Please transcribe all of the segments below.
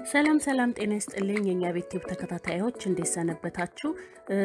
ሰላም ሰላም ጤና ይስጥልኝ የኛ ቤት ተከታታዮች እንዴት ሰነበታችሁ?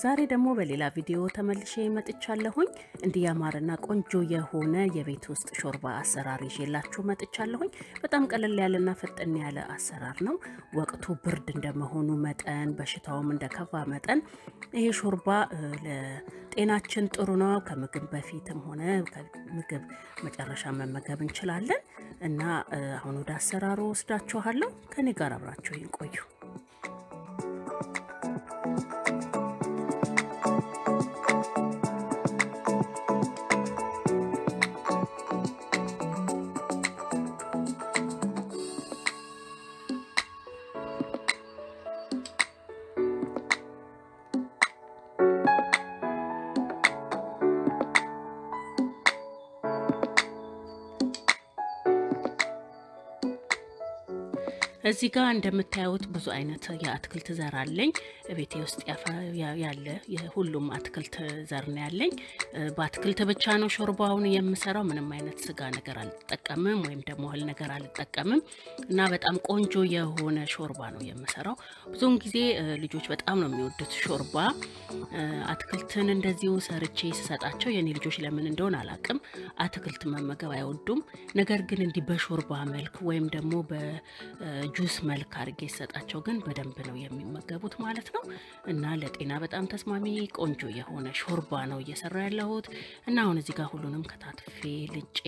ዛሬ ደግሞ በሌላ ቪዲዮ ተመልሼ መጥቻለሁኝ። እንዲያማርና ቆንጆ የሆነ የቤት ውስጥ ሾርባ አሰራር ይዤላችሁ መጥቻለሁኝ። በጣም ቀለል ያለና ፈጠን ያለ አሰራር ነው። ወቅቱ ብርድ እንደመሆኑ መጠን በሽታውም እንደከፋ መጠን ይሄ ሾርባ ለጤናችን ጥሩ ነው። ከምግብ በፊትም ሆነ ከምግብ መጨረሻ መመገብ እንችላለን። እና አሁን ወደ አሰራሩ ወስዳችኋለሁ። ከኔ ጋር አብራችሁ ይቆዩ። እዚህ ጋር እንደምታዩት ብዙ አይነት የአትክልት ዘር አለኝ። ቤቴ ውስጥ ያለ የሁሉም አትክልት ዘር ነው ያለኝ። በአትክልት ብቻ ነው ሾርባውን የምሰራው። ምንም አይነት ስጋ ነገር አልጠቀምም ወይም ደግሞ እህል ነገር አልጠቀምም እና በጣም ቆንጆ የሆነ ሾርባ ነው የምሰራው። ብዙውን ጊዜ ልጆች በጣም ነው የሚወዱት ሾርባ። አትክልትን እንደዚሁ ሰርቼ ስሰጣቸው የኔ ልጆች ለምን እንደሆነ አላቅም አትክልት መመገብ አይወዱም። ነገር ግን እንዲ በሾርባ መልክ ወይም ደግሞ ጁስ መልክ አርጌ ሰጣቸው ግን በደንብ ነው የሚመገቡት ማለት ነው። እና ለጤና በጣም ተስማሚ ቆንጆ የሆነ ሾርባ ነው እየሰራው ያለሁት። እና አሁን እዚህ ጋር ሁሉንም ከታትፌ ልጬ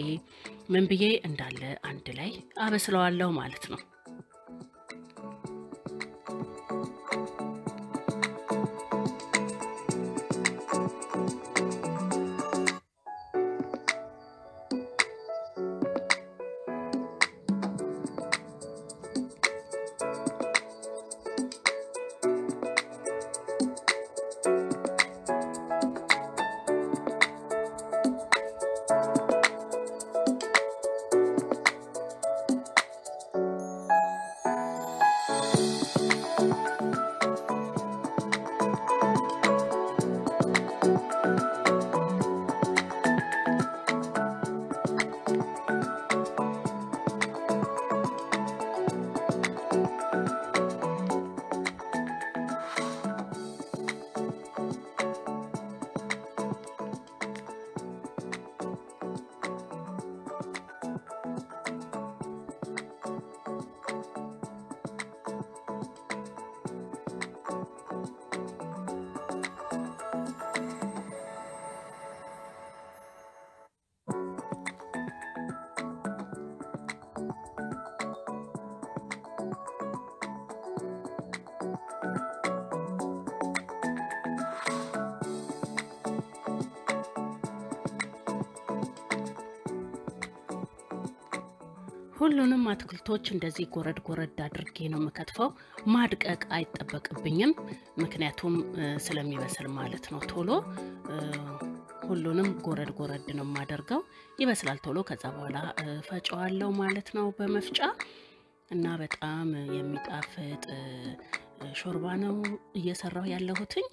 ምን ብዬ እንዳለ አንድ ላይ አበስለዋለሁ ማለት ነው። ሁሉንም አትክልቶች እንደዚህ ጎረድ ጎረድ አድርጌ ነው መከትፈው። ማድቀቅ አይጠበቅብኝም ምክንያቱም ስለሚበስል ማለት ነው። ቶሎ ሁሉንም ጎረድ ጎረድ ነው ማደርገው። ይበስላል ቶሎ። ከዛ በኋላ ፈጫዋለሁ ማለት ነው በመፍጫ። እና በጣም የሚጣፍጥ ሾርባ ነው እየሰራው ያለሁትኝ።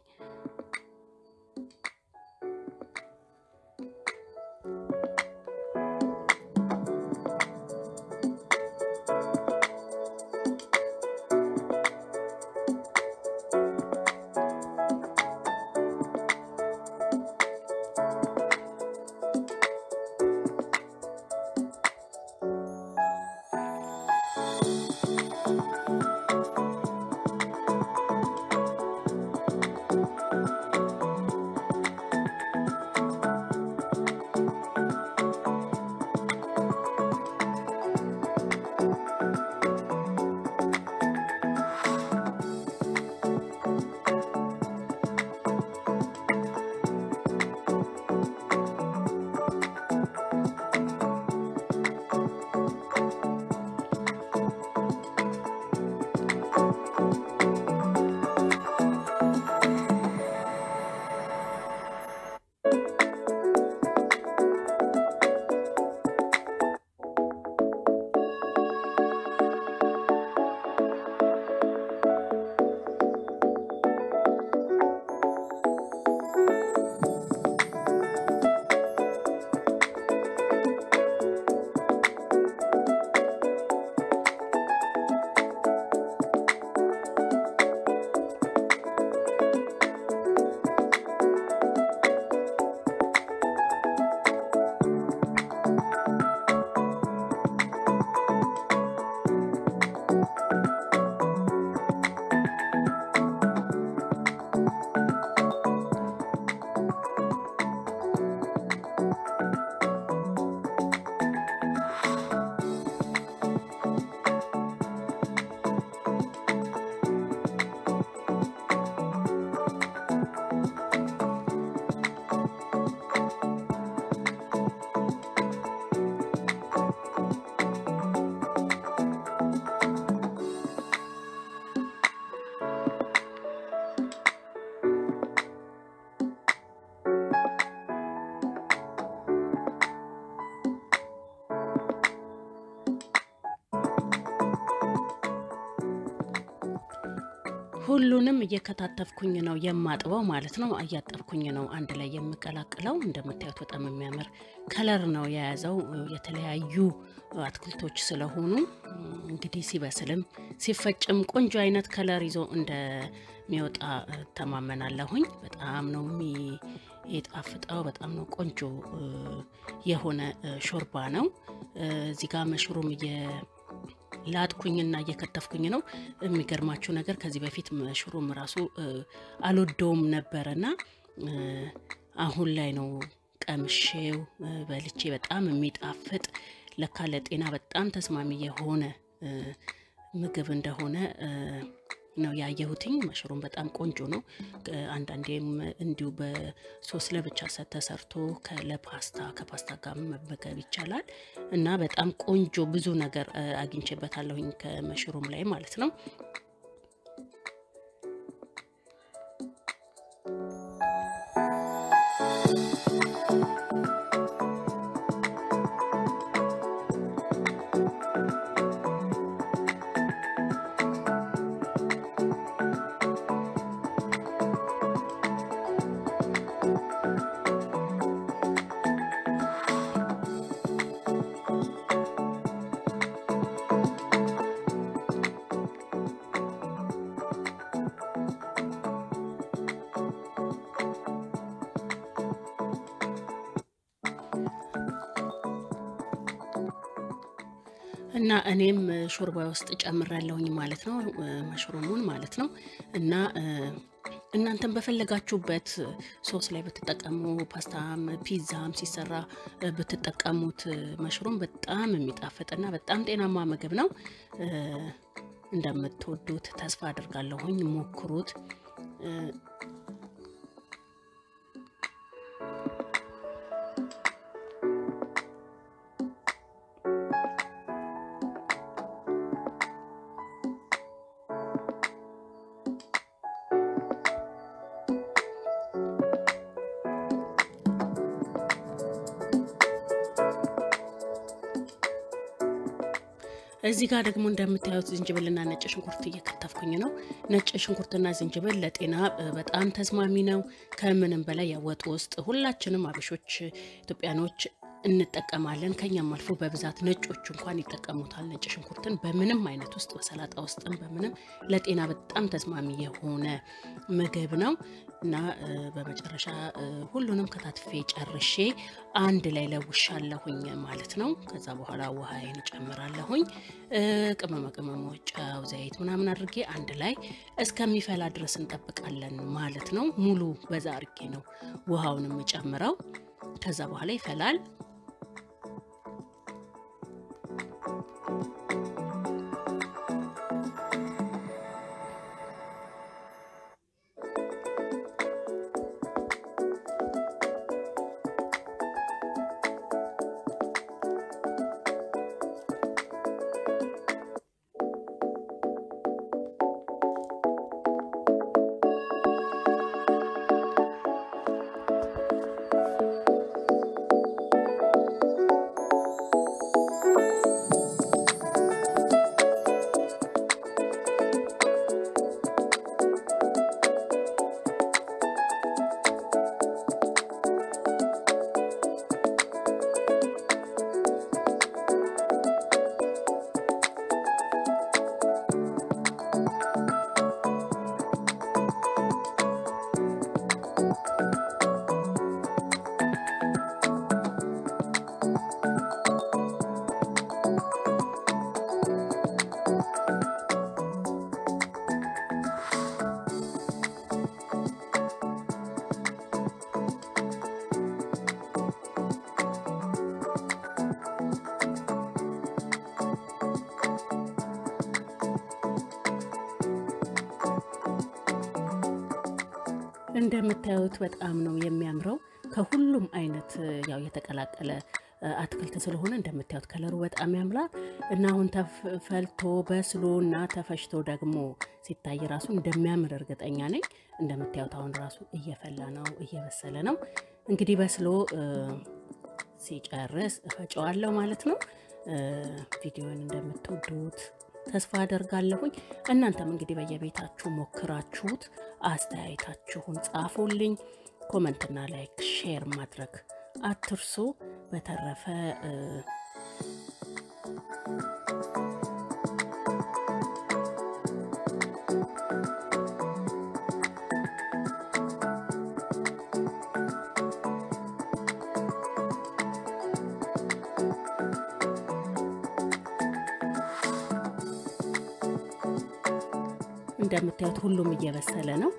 ሁሉንም እየከታተፍኩኝ ነው የማጥበው ማለት ነው አያጠብኩኝ ነው አንድ ላይ የምቀላቅለው እንደምታዩት በጣም የሚያምር ከለር ነው የያዘው የተለያዩ አትክልቶች ስለሆኑ እንግዲህ ሲበስልም ሲፈጭም ቆንጆ አይነት ከለር ይዞ እንደሚወጣ ተማመናለሁኝ በጣም ነው የጣፍጣው በጣም ነው ቆንጆ የሆነ ሾርባ ነው እዚህ ጋር መሽሩም ላጥኩኝና እየከተፍኩኝ ነው የሚገርማችሁ ነገር ከዚህ በፊት መሽሩም ራሱ አልወደውም ነበርና አሁን ላይ ነው ቀምሼው በልቼ በጣም የሚጣፍጥ ለካ ለጤና በጣም ተስማሚ የሆነ ምግብ እንደሆነ ነው ያየሁትኝ መሽሩም በጣም ቆንጆ ነው አንዳንዴም እንዲሁ በሶስ ለብቻ ተሰርቶ ለፓስታ ከፓስታ ጋር መበገብ ይቻላል እና በጣም ቆንጆ ብዙ ነገር አግኝቼበታለሁኝ ከመሽሩም ላይ ማለት ነው እና እኔም ሾርባ ውስጥ ጨምራለሁኝ ማለት ነው መሽሩሙን ማለት ነው እና እናንተም በፈለጋችሁበት ሶስ ላይ በተጠቀሙ ፓስታም ፒዛም ሲሰራ በተጠቀሙት መሽሩም በጣም የሚጣፍጥና በጣም ጤናማ ምግብ ነው እንደምትወዱት ተስፋ አደርጋለሁኝ ሞክሩት እዚህ ጋር ደግሞ እንደምታዩት ዝንጅብልና ነጭ ሽንኩርት እየከተፍኩኝ ነው ነጭ ሽንኩርትና ዝንጅብል ለጤና በጣም ተስማሚ ነው ከምንም በላይ ያወጡ ውስጥ ሁላችንም አበሾች ኢትዮጵያኖች እንጠቀማለን ከኛም አልፎ በብዛት ነጮች እንኳን ይጠቀሙታል ነጭ ሽንኩርትን በምንም አይነት ውስጥ በሰላጣ ውስጥም በምንም ለጤና በጣም ተስማሚ የሆነ ምግብ ነው እና በመጨረሻ ሁሉንም ከታትፌ ጨርሼ አንድ ላይ ለውሻለሁኝ ማለት ነው ከዛ በኋላ ውሃዬን ጨምራለሁኝ ቅመማ ቅመሞች ጨው ዘይት ምናምን አድርጌ አንድ ላይ እስከሚፈላ ድረስ እንጠብቃለን ማለት ነው ሙሉ በዛ አድርጌ ነው ውሃውንም ጨምረው ከዛ በኋላ ይፈላል እንደምታዩት በጣም ነው የሚያምረው ከሁሉም አይነት ያው የተቀላቀለ አትክልት ስለሆነ እንደምታዩት ከለሩ በጣም ያምራል እና አሁን ተፈልቶ በስሎና ተፈሽቶ ደግሞ ሲታይ ራሱ እንደሚያምር እርግጠኛ ነኝ እንደምታዩት አሁን ራሱ እየፈላ ነው እየበሰለ ነው እንግዲህ በስሎ ሲጨርስ እፈጨዋለሁ ማለት ነው ቪዲዮውን እንደምትወዱት ተስፋ አደርጋለሁኝ እናንተም እንግዲህ በየቤታችሁ ሞክራችሁት አስተያየታችሁን ጻፉልኝ ኮሜንትና ላይክ ሼር ማድረግ አትርሱ በተረፈ እንደምታዩት ሁሉም እየበሰለ ነው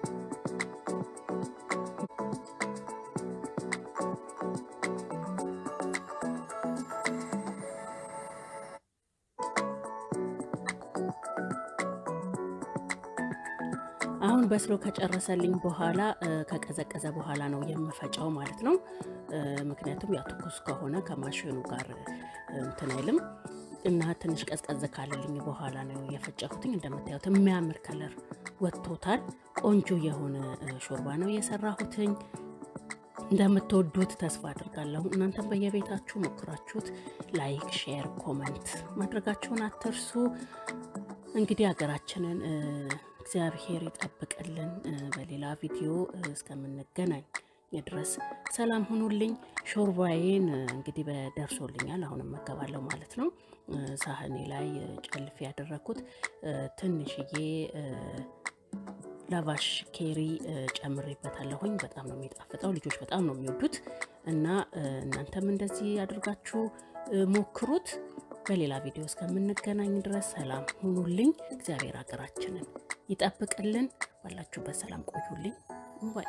አሁን በስሎ ከጨረሰልኝ በኋላ ከቀዘቀዘ በኋላ ነው የምፈጫው ማለት ነው ምክንያቱም ያ ትኩስ ከሆነ ከማሽኑ ጋር እንትን አይልም እና ትንሽ ቀዝቀዝ ካለልኝ በኋላ ነው የፈጨሁትኝ እንደምታዩት የሚያምር ከለር ወጥቶታል ቆንጆ የሆነ ሾርባ ነው የሰራሁትኝ እንደምትወዱት ተስፋ አድርጋለሁ እናንተም በየቤታችሁ ሞክራችሁት ላይክ ሼር ኮሜንት ማድረጋችሁን አትርሱ እንግዲህ ሀገራችንን እግዚአብሔር ይጠብቅልን በሌላ ቪዲዮ እስከምንገናኝ ድረስ ሰላም ሁኑልኝ ሾርባዬን እንግዲህ በደርሶልኛል አሁንም መገባለሁ ማለት ነው ሳህኔ ላይ ጨልፍ ያደረኩት ትንሽዬ ላቫሽ ኬሪ ጨምሬበታለሁኝ በጣም ነው የሚጣፍጠው ልጆች በጣም ነው የሚወዱት እና እናንተም እንደዚህ አድርጋችሁ ሞክሩት በሌላ ቪዲዮ እስከምንገናኝ ድረስ ሰላም ሁኑልኝ እግዚአብሔር ሀገራችንን ይጠብቅልን ባላችሁበት ሰላም ቆዩልኝ ባይ